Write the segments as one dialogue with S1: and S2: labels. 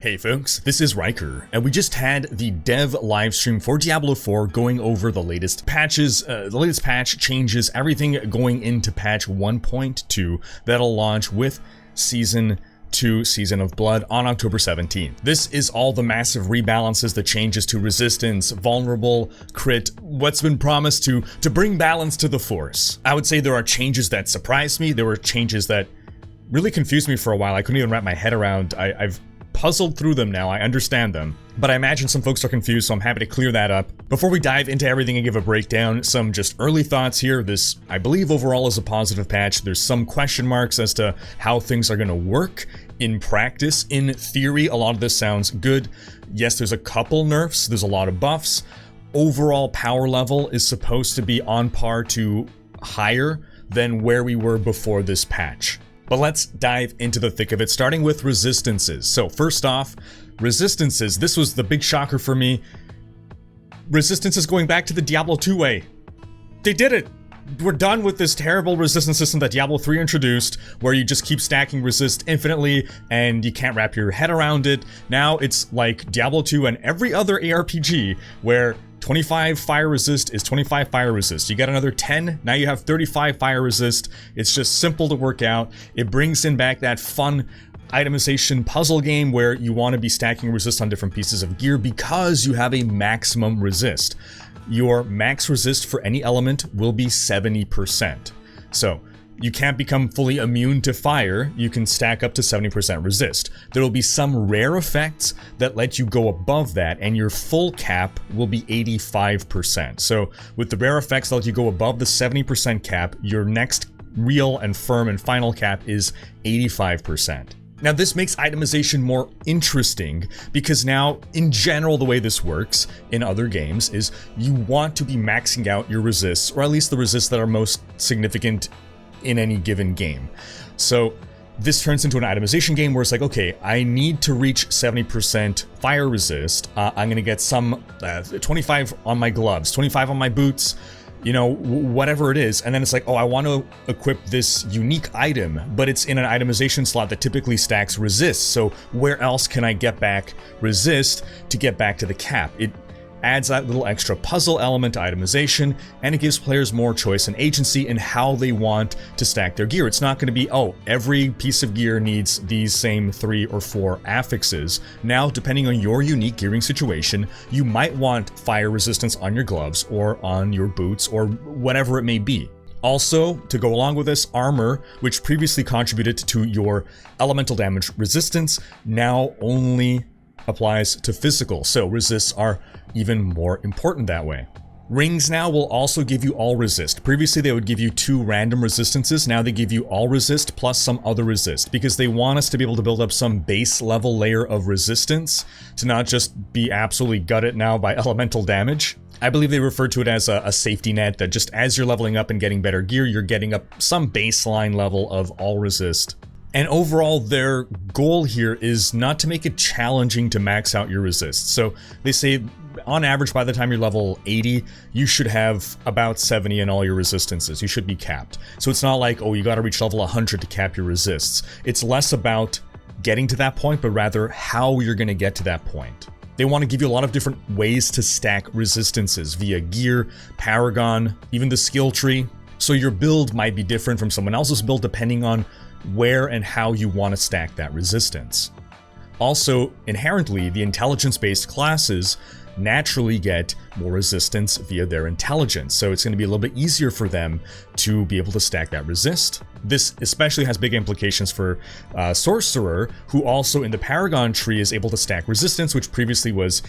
S1: Hey folks, this is Rhykker, and we just had the dev livestream for Diablo 4 going over the latest patches, the latest patch changes, everything going into patch 1.2 that'll launch with Season 2, Season of Blood on October 17th. This is all the massive rebalances, the changes to resistance, vulnerable, crit, what's been promised to bring balance to the Force. I would say there are changes that surprised me, there were changes that really confused me for a while. I couldn't even wrap my head around. I've puzzled through them now, I understand them, but I imagine some folks are confused, so I'm happy to clear that up. Before we dive into everything and give a breakdown, some just early thoughts here. This, I believe, overall is a positive patch. There's some question marks as to how things are going to work in practice. In theory, a lot of this sounds good. Yes, there's a couple nerfs, there's a lot of buffs. Overall power level is supposed to be on par to higher than where we were before this patch. But let's dive into the thick of it, starting with resistances. So first off, resistances. This was the big shocker for me. Resistances going back to the Diablo 2 way. They did it! We're done with this terrible resistance system that Diablo 3 introduced, where you just keep stacking resist infinitely and you can't wrap your head around it. Now it's like Diablo 2 and every other ARPG, where 25 fire resist is 25 fire resist. You get another 10, now you have 35 fire resist. It's just simple to work out. It brings in back that fun itemization puzzle game where you want to be stacking resist on different pieces of gear because you have a maximum resist. Your max resist for any element will be 70%. So you can't become fully immune to fire, you can stack up to 70% resist. There will be some rare effects that let you go above that, and your full cap will be 85%. So with the rare effects that let you go above the 70% cap, your next real and firm and final cap is 85%. Now this makes itemization more interesting because now, in general, the way this works in other games is you want to be maxing out your resists, or at least the resists that are most significant in any given game. So this turns into an itemization game where it's like, okay, I need to reach 70% fire resist. I'm gonna get some 25 on my gloves, 25 on my boots, you know, whatever it is. And then it's like, oh, I want to equip this unique item, but it's in an itemization slot that typically stacks resist. So where else can I get back resist to get back to the cap? It adds that little extra puzzle element to itemization, and it gives players more choice and agency in how they want to stack their gear. It's not going to be, oh, every piece of gear needs these same 3 or 4 affixes. Now, depending on your unique gearing situation, you might want fire resistance on your gloves or on your boots or whatever it may be. Also, to go along with this, armor, which previously contributed to your elemental damage resistance, now only applies to physical, so resists are even more important that way. Rings now will also give you all resist. Previously they would give you 2 random resistances, now they give you all resist plus some other resist, because they want us to be able to build up some base level layer of resistance, to not just be absolutely gutted now by elemental damage. I believe they refer to it as a safety net, that just as you're leveling up and getting better gear, you're getting up some baseline level of all resist. And overall, their goal here is not to make it challenging to max out your resist. So they say, on average, by the time you're level 80, you should have about 70 in all your resistances. You should be capped. So it's not like, oh, you gotta reach level 100 to cap your resists. It's less about getting to that point, but rather how you're gonna get to that point. They want to give you a lot of different ways to stack resistances via gear, paragon, even the skill tree. So your build might be different from someone else's build depending on where and how you want to stack that resistance. Also, inherently, the intelligence-based classes naturally get more resistance via their intelligence, so it's going to be a little bit easier for them to be able to stack that resist. This especially has big implications for Sorcerer, who also in the Paragon tree is able to stack resistance, which previously was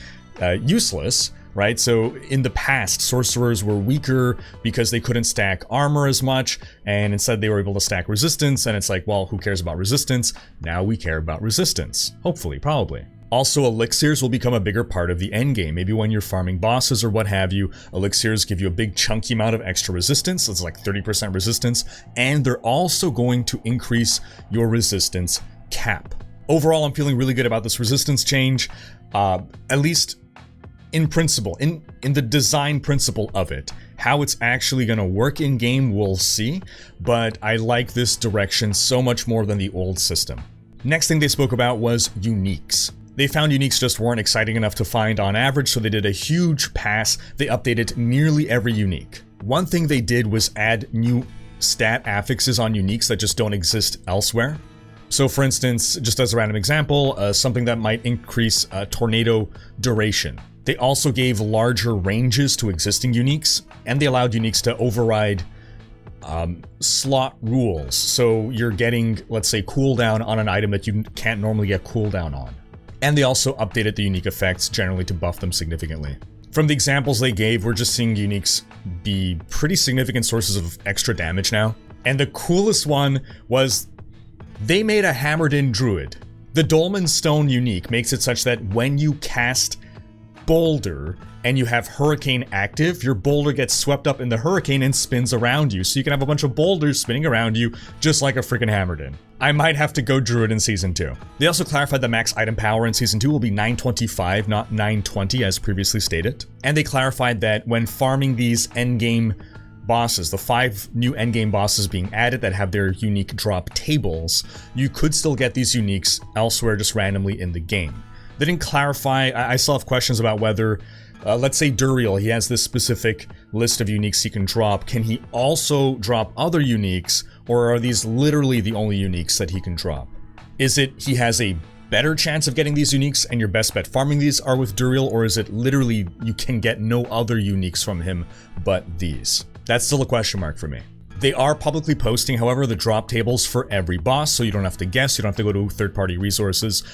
S1: useless. Right, so in the past, sorcerers were weaker because they couldn't stack armor as much, and instead they were able to stack resistance, and it's like, well, who cares about resistance? Now we care about resistance. Hopefully, probably. Also, elixirs will become a bigger part of the endgame. Maybe when you're farming bosses or what have you, elixirs give you a big chunky amount of extra resistance. It's like 30% resistance, and they're also going to increase your resistance cap. Overall, I'm feeling really good about this resistance change, at least in principle, in the design principle of it. How it's actually going to work in game, we'll see, but I like this direction so much more than the old system. Next thing they spoke about was uniques. They found uniques just weren't exciting enough to find on average, so they did a huge pass. They updated nearly every unique. One thing they did was add new stat affixes on uniques that just don't exist elsewhere. So for instance, just as a random example, something that might increase tornado duration. They also gave larger ranges to existing uniques, and they allowed uniques to override slot rules. So you're getting, let's say, cooldown on an item that you can't normally get cooldown on. And they also updated the unique effects generally to buff them significantly. From the examples they gave, we're just seeing uniques be pretty significant sources of extra damage now. And the coolest one was they made a hammered-in druid. The Dolmen Stone unique makes it such that when you cast Boulder and you have Hurricane active, your boulder gets swept up in the hurricane and spins around you. So you can have a bunch of boulders spinning around you just like a freaking hammered-in. I might have to go Druid in Season 2. They also clarified the max item power in Season 2 will be 925, not 920 as previously stated. And they clarified that when farming these endgame bosses, the 5 new endgame bosses being added that have their unique drop tables, you could still get these uniques elsewhere just randomly in the game. They didn't clarify. I still have questions about whether, let's say Duriel, he has this specific list of uniques he can drop. Can he also drop other uniques, or are these literally the only uniques that he can drop? Is it he has a better chance of getting these uniques and your best bet farming these are with Duriel, or is it literally you can get no other uniques from him but these? That's still a question mark for me. They are publicly posting, however, the drop tables for every boss, so you don't have to guess, you don't have to go to third-party resources.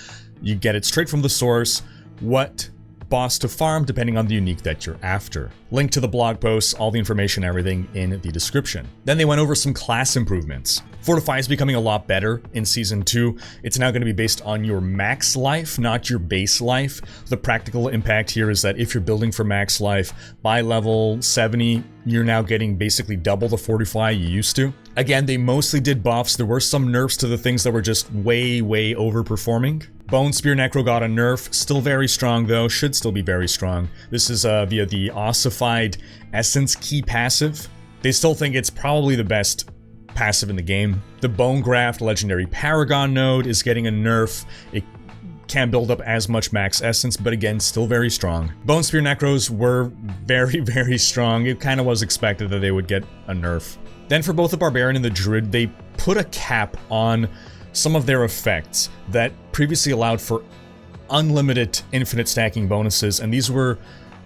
S1: You get it straight from the source, what boss to farm depending on the unique that you're after. Link to the blog posts, all the information, everything in the description. Then they went over some class improvements. Fortify is becoming a lot better in Season 2. It's now going to be based on your max life, not your base life. The practical impact here is that if you're building for max life, by level 70, you're now getting basically double the Fortify you used to. Again, they mostly did buffs. There were some nerfs to the things that were just way overperforming. Bone Spear Necro got a nerf, still very strong though, should still be very strong. This is via the ossified essence key passive. They still think it's probably the best passive in the game. The Bone Graft legendary Paragon node is getting a nerf. It can't build up as much max essence, but again, still very strong. Bone Spear Necros were very strong. It kind of was expected that they would get a nerf. Then for both the Barbarian and the Druid, they put a cap on some of their effects that previously allowed for unlimited infinite stacking bonuses, and these were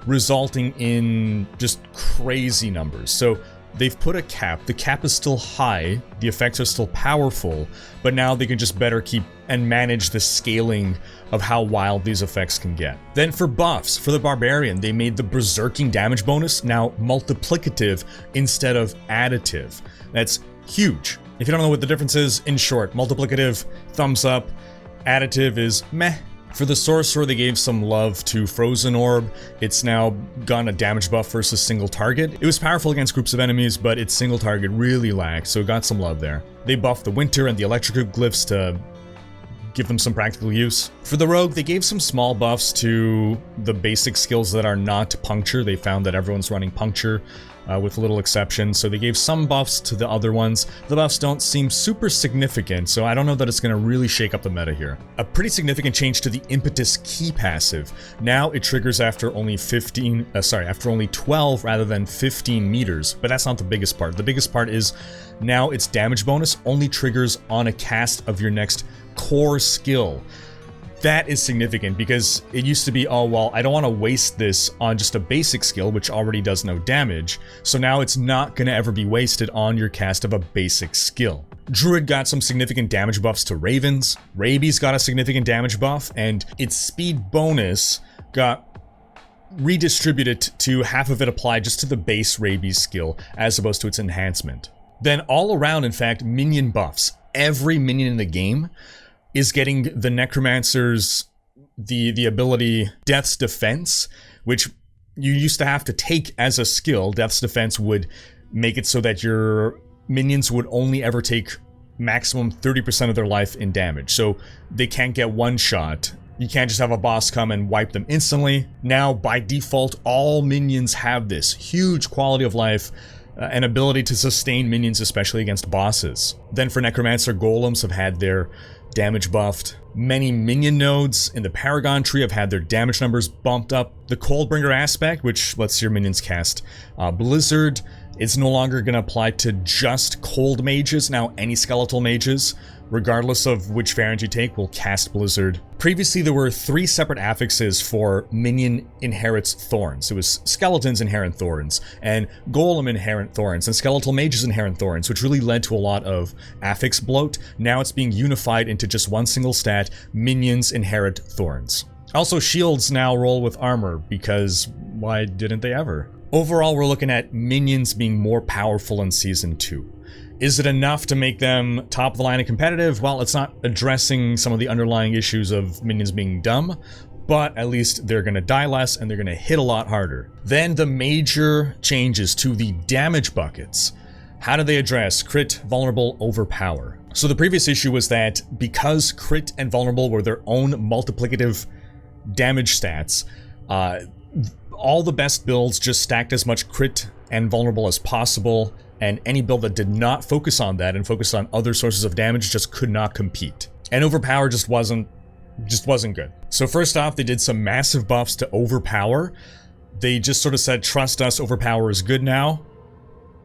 S1: resulting in just crazy numbers. So they've put a cap. The cap is still high, the effects are still powerful, but now they can just better keep and manage the scaling of how wild these effects can get. Then for buffs, for the Barbarian, they made the Berserking damage bonus now multiplicative instead of additive. That's huge. If you don't know what the difference is, in short, multiplicative, thumbs up, additive is meh. For the Sorcerer, they gave some love to Frozen Orb. It's now gotten a damage buff versus single target. It was powerful against groups of enemies, but its single target really lagged, so it got some love there. They buffed the Winter and the Electrical Glyphs to give them some practical use. For the Rogue, they gave some small buffs to the basic skills that are not Puncture. They found that everyone's running Puncture, with little exception, so they gave some buffs to the other ones. The buffs don't seem super significant, so I don't know that it's going to really shake up the meta here. A pretty significant change to the Impetus Key passive. Now it triggers after only 12 rather than 15 meters, but that's not the biggest part. The biggest part is now its damage bonus only triggers on a cast of your next core skill. That is significant because it used to be, oh, well, I don't want to waste this on just a basic skill, which already does no damage. So now it's not going to ever be wasted on your cast of a basic skill. Druid got some significant damage buffs to Ravens. Rabies got a significant damage buff, and its speed bonus got redistributed to half of it applied just to the base Rabies skill, as opposed to its enhancement. Then all around, in fact, minion buffs. Every minion in the game is getting the Necromancer's, the ability Death's Defense, which you used to have to take as a skill. Death's Defense would make it so that your minions would only ever take maximum 30% of their life in damage. So they can't get one shot. You can't just have a boss come and wipe them instantly. Now, by default, all minions have this huge quality of life, an ability to sustain minions, especially against bosses. Then for Necromancer, Golems have had their damage buffed. Many minion nodes in the Paragon tree have had their damage numbers bumped up. The Coldbringer aspect, which lets your minions cast Blizzard, is no longer going to apply to just cold mages. Now any skeletal mages, regardless of which variant you take, will cast Blizzard. Previously, there were 3 separate affixes for minion inherits thorns. It was skeletons inherit thorns, and golem inherit thorns, and skeletal mages inherit thorns, which really led to a lot of affix bloat. Now it's being unified into just one single stat: minions inherit thorns. Also, shields now roll with armor, because why didn't they ever? Overall, we're looking at minions being more powerful in Season 2. Is it enough to make them top of the line and competitive? Well, it's not addressing some of the underlying issues of minions being dumb, but at least they're going to die less and they're going to hit a lot harder. Then the major changes to the damage buckets. How do they address crit, vulnerable, overpower? So the previous issue was that because crit and vulnerable were their own multiplicative damage stats, all the best builds just stacked as much crit and vulnerable as possible, and any build that did not focus on that and focused on other sources of damage just could not compete. And overpower just wasn't good. So first off, they did some massive buffs to overpower. They just sort of said, trust us, overpower is good now.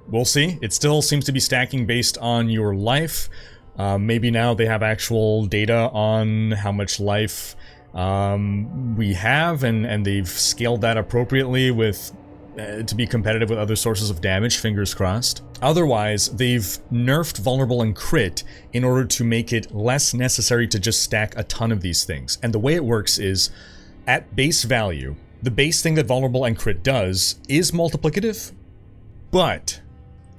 S1: We'll see. It still seems to be stacking based on your life. Maybe now they have actual data on how much life we have, and they've scaled that appropriately with to be competitive with other sources of damage, fingers crossed. Otherwise, they've nerfed vulnerable and crit in order to make it less necessary to just stack a ton of these things. And the way it works is, at base value, the base thing that vulnerable and crit does is multiplicative, but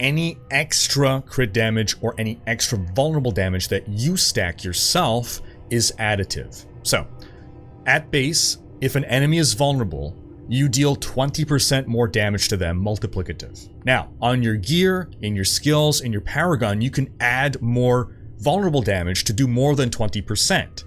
S1: any extra crit damage or any extra vulnerable damage that you stack yourself is additive. So, at base, if an enemy is vulnerable, you deal 20% more damage to them, multiplicative. Now, on your gear, in your skills, in your Paragon, you can add more vulnerable damage to do more than 20%.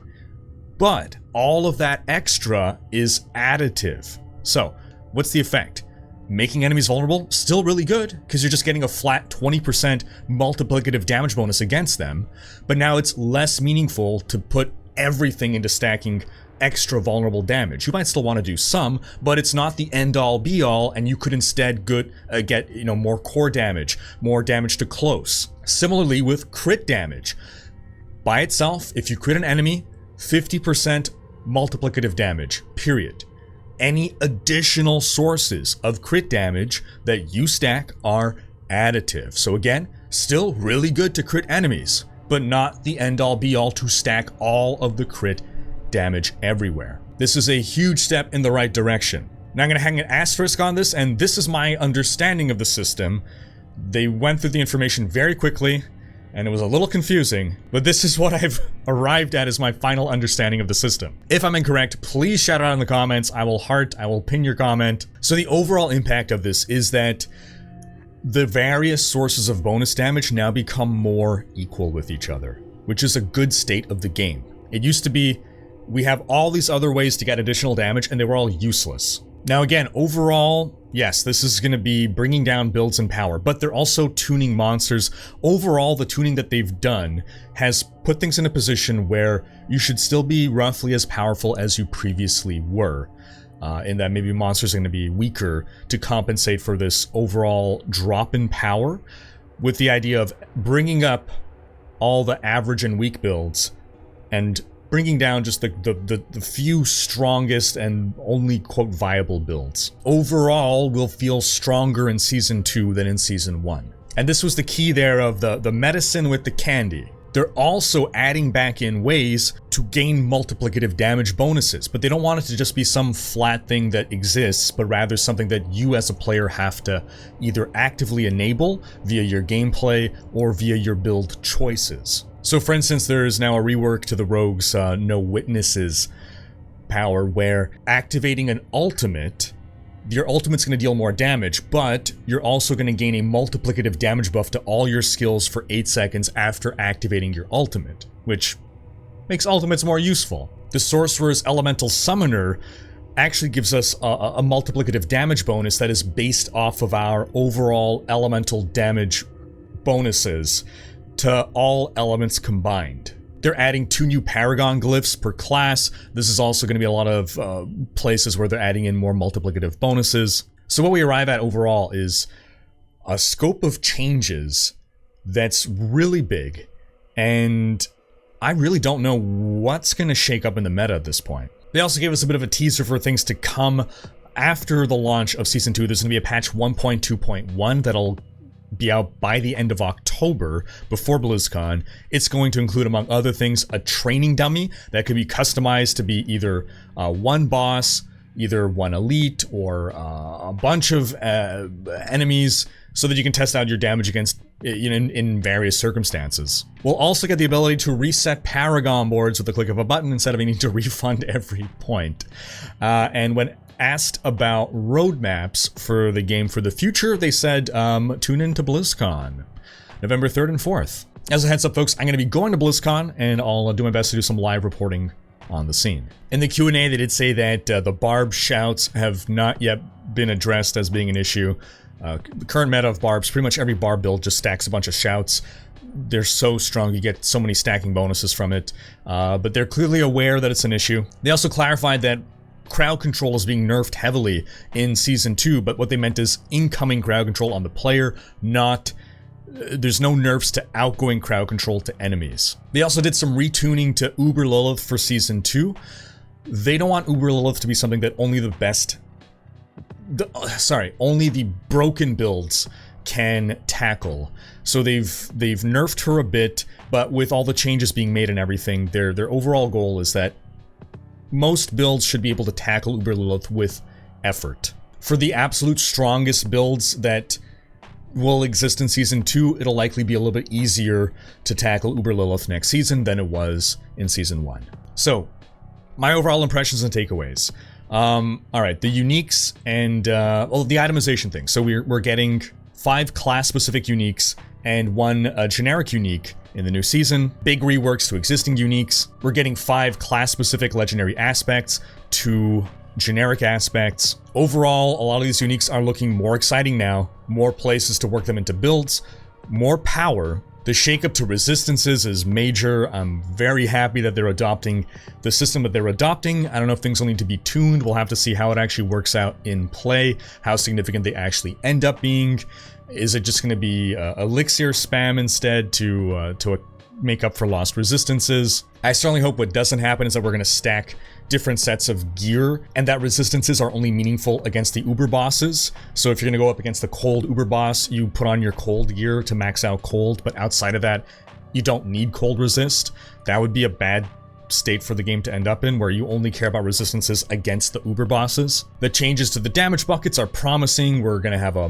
S1: But all of that extra is additive. So, what's the effect? Making enemies vulnerable, still really good, because you're just getting a flat 20% multiplicative damage bonus against them, but now it's less meaningful to put everything into stacking extra vulnerable damage. You might still want to do some, but it's not the end-all be-all, and you could instead get more core damage, more damage to close. Similarly with crit damage. By itself, if you crit an enemy, 50% multiplicative damage, period. Any additional sources of crit damage that you stack are additive. So again, still really good to crit enemies, but not the end-all be-all to stack all of the crit damage everywhere. This is a huge step in the right direction. Now I'm going to hang an asterisk on this, and this is my understanding of the system. They went through the information very quickly, and it was a little confusing, but this is what I've arrived at as my final understanding of the system. If I'm incorrect, please shout it out in the comments. I will heart, I will pin your comment. So the overall impact of this is that the various sources of bonus damage now become more equal with each other, which is a good state of the game. It used to be, we have all these other ways to get additional damage, and they were all useless. Now again, overall, yes, this is going to be bringing down builds and power, but they're also tuning monsters. Overall, the tuning that they've done has put things in a position where you should still be roughly as powerful as you previously were. In that maybe monsters are going to be weaker to compensate for this overall drop in power, with the idea of bringing up all the average and weak builds and bringing down just the few strongest and only, quote, viable builds. Overall, we'll feel stronger in Season 2 than in Season 1. And this was the key there of the medicine with the candy. They're also adding back in ways to gain multiplicative damage bonuses, but they don't want it to just be some flat thing that exists, but rather something that you as a player have to either actively enable via your gameplay or via your build choices. So for instance, there is now a rework to the rogue's No Witnesses power, where activating an ultimate, your ultimate's going to deal more damage, but you're also going to gain a multiplicative damage buff to all your skills for 8 seconds after activating your ultimate, which makes ultimates more useful. The Sorcerer's Elemental Summoner actually gives us a multiplicative damage bonus that is based off of our overall elemental damage bonuses to all elements combined. They're adding 2 new Paragon glyphs per class. This is also going to be a lot of places where they're adding in more multiplicative bonuses. So what we arrive at overall is a scope of changes that's really big, and I really don't know what's going to shake up in the meta at this point. They also gave us a bit of a teaser for things to come after the launch of Season 2. There's going to be a patch 1.2.1 that'll be out by the end of October, before BlizzCon. It's going to include, among other things, a training dummy that could be customized to be either one boss, either one elite, or a bunch of enemies, so that you can test out your damage against in various circumstances. We'll also get the ability to reset Paragon boards with the click of a button instead of needing to refund every point. And when asked about roadmaps for the game for the future, they said, tune in to BlizzCon, November 3rd and 4th. As a heads up, folks, I'm going to be going to BlizzCon, and I'll do my best to do some live reporting on the scene. In the Q&A, they did say that the barb shouts have not yet been addressed as being an issue. The current meta of barbs, pretty much every barb build just stacks a bunch of shouts. They're so strong, you get so many stacking bonuses from it, but they're clearly aware that it's an issue. They also clarified that crowd control is being nerfed heavily in Season 2, but what they meant is incoming crowd control on the player, not... There's no nerfs to outgoing crowd control to enemies. They also did some retuning to Uber Lilith for Season 2. They don't want Uber Lilith to be something that only the best... only the broken builds can tackle. So they've nerfed her a bit, but with all the changes being made and everything, their overall goal is that most builds should be able to tackle Uber Lilith with effort. For the absolute strongest builds that will exist in Season 2, it'll likely be a little bit easier to tackle Uber Lilith next season than it was in Season 1. So, my overall impressions and takeaways. Alright, the uniques and, well, the itemization thing. So we're getting 5 class-specific uniques and 1 generic unique in the new season. Big reworks to existing uniques. We're getting 5 class-specific legendary aspects to generic aspects. Overall, a lot of these uniques are looking more exciting now. More places to work them into builds. More power. The shakeup to resistances is major. I'm very happy that they're adopting the system that they're adopting. I don't know if things will need to be tuned. We'll have to see how it actually works out in play, how significant they actually end up being. Is it just going to be elixir spam instead to make up for lost resistances? I certainly hope what doesn't happen is that we're going to stack different sets of gear, and that resistances are only meaningful against the Uber bosses. So if you're going to go up against the cold Uber boss, you put on your cold gear to max out cold, but outside of that, you don't need cold resist. That would be a bad state for the game to end up in, where you only care about resistances against the Uber bosses. The changes to the damage buckets are promising. We're going to have a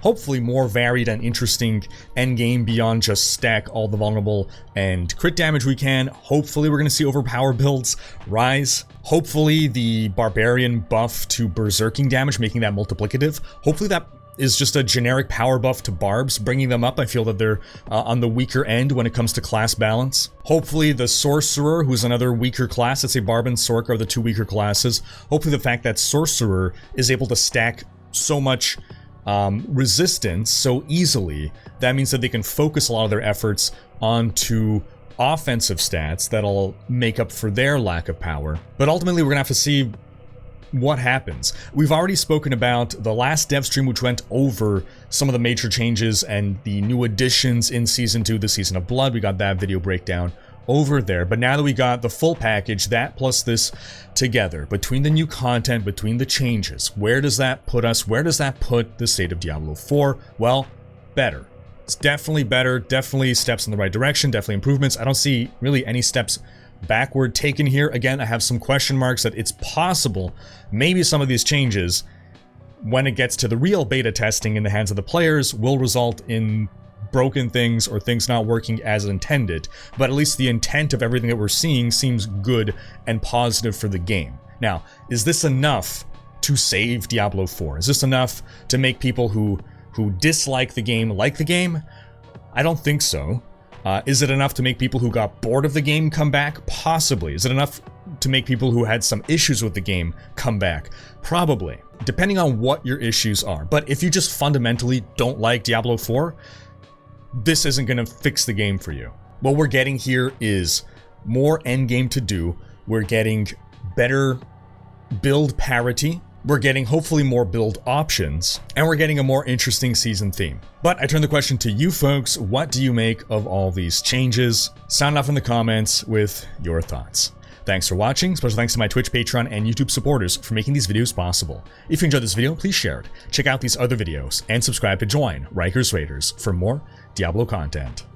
S1: hopefully more varied and interesting endgame beyond just stack all the vulnerable and crit damage we can. Hopefully we're going to see overpower builds rise. Hopefully the barbarian buff to berserking damage, making that multiplicative. Hopefully that is just a generic power buff to barbs, bringing them up. I feel that they're on the weaker end when it comes to class balance. Hopefully the sorcerer, who's another weaker class, let's say barb and sork are the 2 weaker classes. Hopefully the fact that sorcerer is able to stack so much resistance so easily, that means that they can focus a lot of their efforts onto offensive stats that'll make up for their lack of power. But ultimately, we're gonna have to see what happens. We've already spoken about the last dev stream, which went over some of the major changes and the new additions in Season 2, the Season of Blood. We got that video breakdown over there, but now that we got the full package, that plus this together, between the new content, between the changes, where does that put us? Where does that put the state of Diablo 4? Well, better. It's definitely better, definitely steps in the right direction, definitely improvements. I don't see really any steps backward taken here. Again, I have some question marks that it's possible maybe some of these changes, when it gets to the real beta testing in the hands of the players, will result in broken things or things not working as intended, but at least the intent of everything that we're seeing seems good and positive for the game. Now, is this enough to save Diablo 4? Is this enough to make people who dislike the game like the game? I don't think so. Is it enough to make people who got bored of the game come back? Possibly. Is it enough to make people who had some issues with the game come back? Probably, depending on what your issues are. But if you just fundamentally don't like Diablo 4, this isn't going to fix the game for you. What we're getting here is more endgame to do. We're getting better build parity. We're getting hopefully more build options, and we're getting a more interesting season theme. But I turn the question to you folks. What do you make of all these changes? Sound off in the comments with your thoughts. Thanks for watching. Special thanks to my Twitch, Patreon, and YouTube supporters for making these videos possible. If you enjoyed this video, please share it. Check out these other videos and subscribe to join Rhykker's Raiders for more Diablo content.